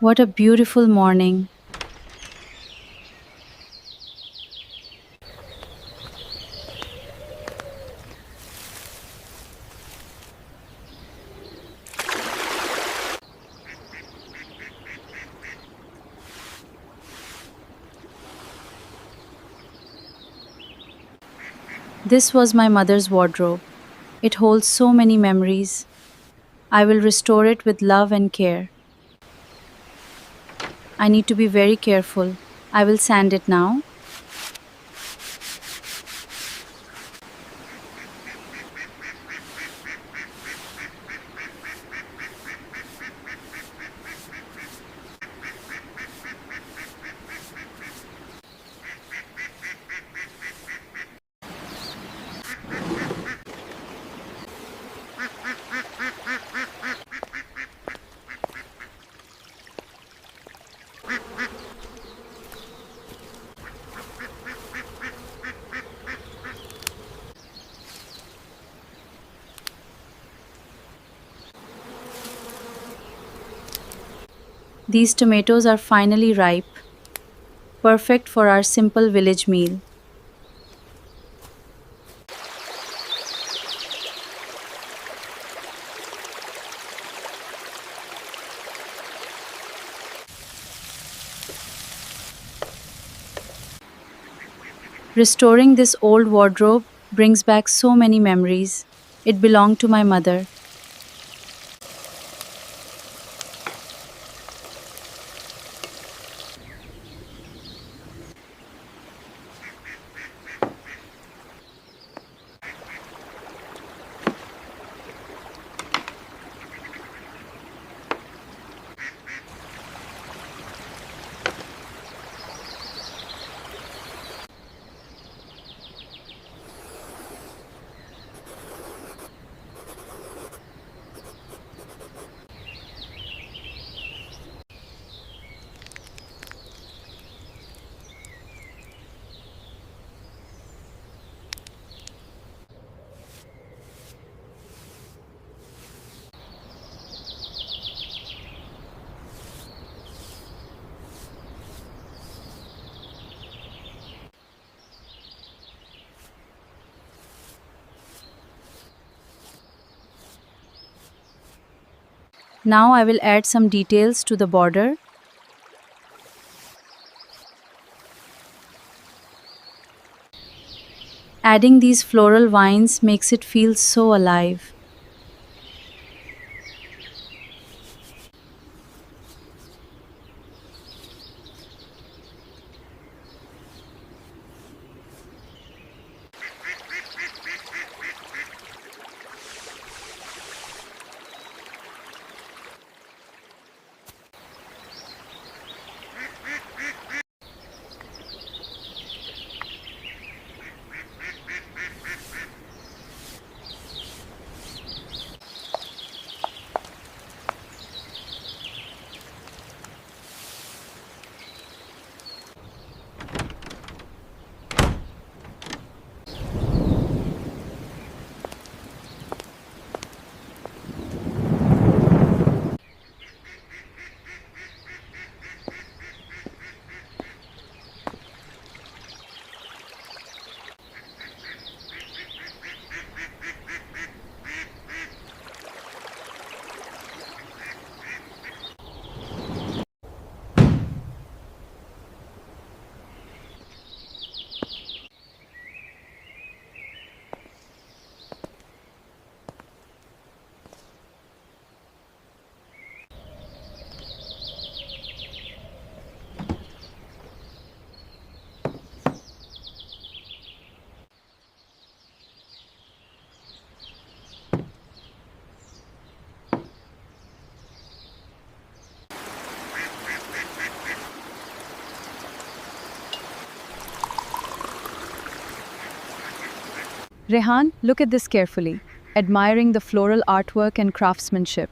What a beautiful morning. This was my mother's wardrobe. It holds so many memories. I will restore it with love and care. I need to be very careful. I will sand it now. These tomatoes are finally ripe, perfect for our simple village meal. Restoring this old wardrobe brings back so many memories. It belonged to my mother. Now I will add some details to the border. Adding these floral vines makes it feel so alive. Rehan, look at this carefully, admiring the floral artwork and craftsmanship.